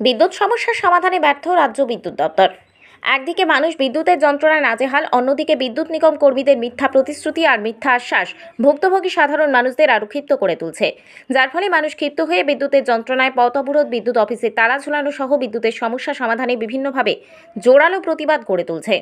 বিদ্যুৎ সমস্যার সমাধানে ব্যর্থ রাজ্য বিদ্যুৎ দপ্তর। একদিকে মানুষ বিদ্যুতের যন্ত্রণায় নাজেহাল, অন্যদিকে বিদ্যুৎ নিগম কর্মীদের মিথ্যা প্রতিশ্রুতি আর মিথ্যা আশ্বাস ভুক্তভোগী সাধারণ মানুষদের আরও ক্ষিপ্ত করে তুলছে, যার ফলে মানুষ ক্ষিপ্ত হয়ে বিদ্যুতের যন্ত্রণায় পথ অবরোধ, বিদ্যুৎ অফিসে তালা ঝুলানো সহ বিদ্যুতের সমস্যা সমাধানে বিভিন্নভাবে জোরালো প্রতিবাদ গড়ে তুলছে।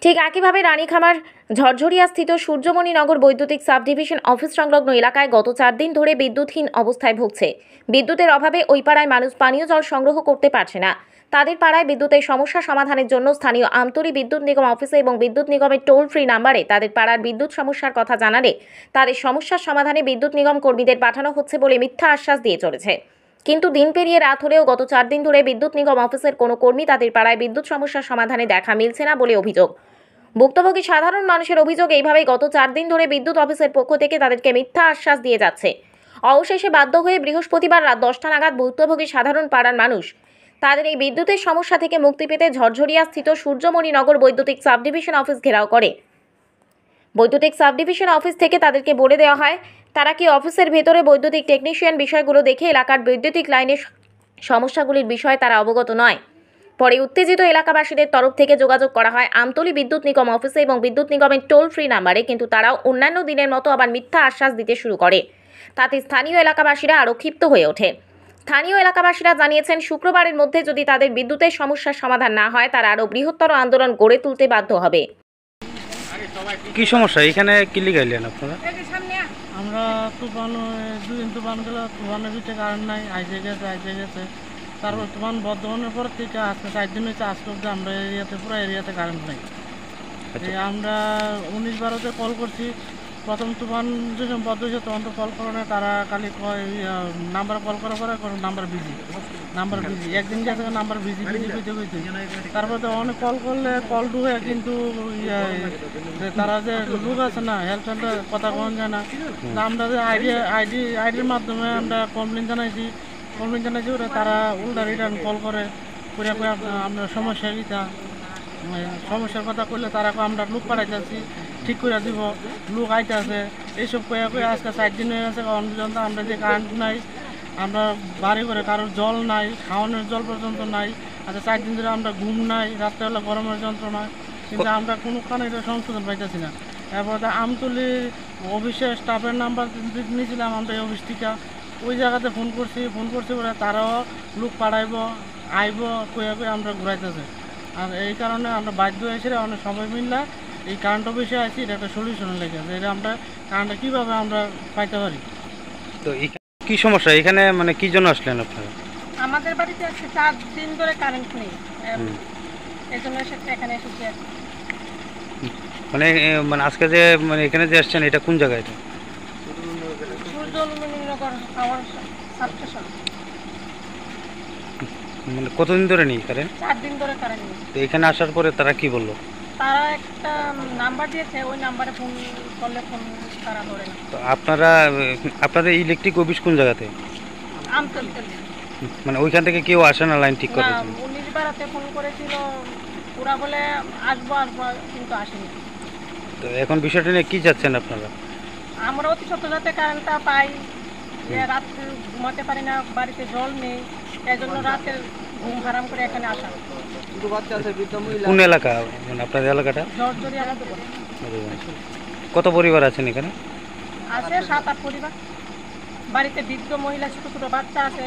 ঠিক একইভাবে রানীখামার ঝরঝরিয়াস্থিত সূর্যমণিনগর বৈদ্যুতিক সাব ডিভিশন অফিস সংলগ্ন এলাকায় গত 4 দিন ধরে বিদ্যুৎহীন অবস্থায় ভুগছে। বিদ্যুতের অভাবে ওই পাড়ায় মানুষ পানীয় জল সংগ্রহ করতে পারছে না। তাদের পাড়ায় বিদ্যুতের সমস্যা সমাধানের জন্য স্থানীয় আমতলী বিদ্যুৎ নিগম অফিসে এবং বিদ্যুৎ নিগমের টোল ফ্রি নাম্বারে তাদের পাড়ার বিদ্যুৎ সমস্যার কথা জানালে তাদের সমস্যার সমাধানে বিদ্যুৎ নিগম কর্মীদের পাঠানো হচ্ছে বলে মিথ্যা আশ্বাস দিয়ে চলেছে। কিন্তু দিন পেরিয়ে রাত হলেও গত 4 দিন ধরে বিদ্যুৎ নিগম অফিসের কোনো কর্মী তাদের পাড়ায় বিদ্যুৎ সমস্যার সমাধানে দেখা মিলছে না বলে অভিযোগ। ভুক্তভোগী সাধারণ মানুষের অভিযোগ, এইভাবেই গত 4 দিন ধরে বিদ্যুৎ অফিসের পক্ষ থেকে তাদেরকে মিথ্যা আশ্বাস দিয়ে যাচ্ছে। অবশেষে বাধ্য হয়ে বৃহস্পতিবার রাত 10টা নাগাদ ভুক্তভোগী সাধারণ পাড়ার মানুষ তাদের এই বিদ্যুতের সমস্যা থেকে মুক্তি পেতে ঝরঝরিয়াস্থিত সূর্যমণিনগর বৈদ্যুতিক সাব ডিভিশন অফিস ঘেরাও করে। বৈদ্যুতিক সাব ডিভিশন অফিস থেকে তাদেরকে বলে দেওয়া হয় তারা কি অফিসের ভেতরে বৈদ্যুতিক টেকনিশিয়ান বিষয়গুলো দেখে এলাকার বৈদ্যুতিক লাইনের সমস্যাগুলির বিষয়ে তারা অবগত নয়। পরে উত্তেজিত এলাকাবাসীদের তরফ থেকে যোগাযোগ করা হয় আমতলী বিদ্যুৎ নিগম অফিসে এবং বিদ্যুৎ নিগমের টোল ফ্রি নাম্বারে, কিন্তু তারাও অন্যান্য দিনের মতো আবার মিথ্যা আশ্বাস দিতে শুরু করে। তাতে স্থানীয় এলাকাবাসীরা আরও ক্ষিপ্ত হয়ে ওঠে। স্থানীয় এলাকাবাসীরা জানিয়েছেন শুক্রবারের মধ্যে যদি তাদের বিদ্যুতের সমস্যার সমাধান না হয় তারা আরও বৃহত্তর আন্দোলন গড়ে তুলতে বাধ্য হবে। কি সমস্যা এখানে কি লিগাইলেন আপনারা? আমরা তুফান 2 দিন তুফান গেল, তুফানের ভিতরে কারেন্ট নাই, আইসে গেছে। তারপর তুফান বর্ধমানের পর থেকে আজকে 4 দিন হয়েছে, আজকে অব্দি আমরা পুরো এরিয়াতে কারেন্ট নাই। আমরা 19-12-তে কল করছি। প্রথম তুফান যখন বদ্ধ হয়েছে তখন তো কল করে না, তারা খালি নাম্বার কল করার পরে নাম্বার বিজি একদিন গেছে নাম্বার বিজি হয়েছে। তারপরে তো অনেক কল করলে কল ঢুকে, কিন্তু তারা যে লোক আছে না, হেল্প সেন্টার কথা কন যায় না। আমরা যে আইডির মাধ্যমে আমরা কমপ্লেন জানাইছি ওরা তারা উল্টা রিটার্ন কল করে আমরা সমস্যার কথা করলে তারা আমরা লোক পাঠাইতেছি, ঠিক করে দিব, লোক আইতেছে, এইসব কয়ে আজকে 4 দিন হয়ে গেছে। পর্যন্ত আমরা যে কারেন্ট নাই, আমরা বাড়ি করে কারোর জল নাই, খাওয়ানোর জল পর্যন্ত নাই। আচ্ছা 4 দিন ধরে আমরা ঘুম নাই, রাত্রেবেলা গরমের যন্ত্রণা, কিন্তু আমরা কোনোখানে এটা সংশোধন পাইতেছি না। এরপরে আমতলির অফিসের স্টাফের নাম্বার নিয়েছিলাম আমরা এই অফিস থেকে, ওই জায়গাতে ফোন করছি বলে তারাও লোক পাঠাইব আইব কয়ে আমরা ঘুরাইতেছে। আর এই কারণে আমরা বাধ্য হয়েছি অনেক সবাই মিললে এই কারেন্ট অফিসে আছি, এটা একটা সলিউশন লেগে আছে, এটা আমরা কারেন্টটা কীভাবে আমরা পাইতে পারি। তো কি সমস্যা এখানে, মানে কি জন্য আসলেন আপনারা? আমাদের বাড়িতে আজকে 4 দিন ধরে কারেন্ট নেই, এই জন্য এখানে এসেছি। মানে আজকে যে এখানে যে আসছেন এটা কোন জায়গায়? এটা সূর্যমণিনগর পাওয়ার সাবস্টেশন। মানে কতদিন ধরে নেই কারেন্ট? 4 দিন ধরে কারেন্ট নেই। তো এখানে আসার পরে তারা কি বললো? তারা একটা নাম্বার দিয়েছে, ওই নাম্বারে ফোন করলে ফোন তারা ধরে না। তো আপনাদের ইলেকট্রিক অফিস কোন জায়গাতে? আমতলী। মানে ওইখান থেকে কেউ আসে না লাইন ঠিক করে? 19-12-তে ফোন করেছিল, ওরা বলে আসবো, কিন্তু আসেনি। তো এখন বিষয়টা নিয়ে কি যাচ্ছেন আপনারা? আমরা অতি সত্ত্বর যাতে কারেন্টটা পাই, রাত ঘুমাতে পারি না, বাড়িতে জল নেই, এই জন্য রাতের ঘুম হারাম করে এখানে আসা। কোন এলাকা মানে আপনাদের এলাকাটা? কত পরিবার আছেন এখানে? আছে 7-8 পরিবার। বাড়িতে বৃদ্ধ মহিলা, ছোট ছোট বাচ্চা আছে,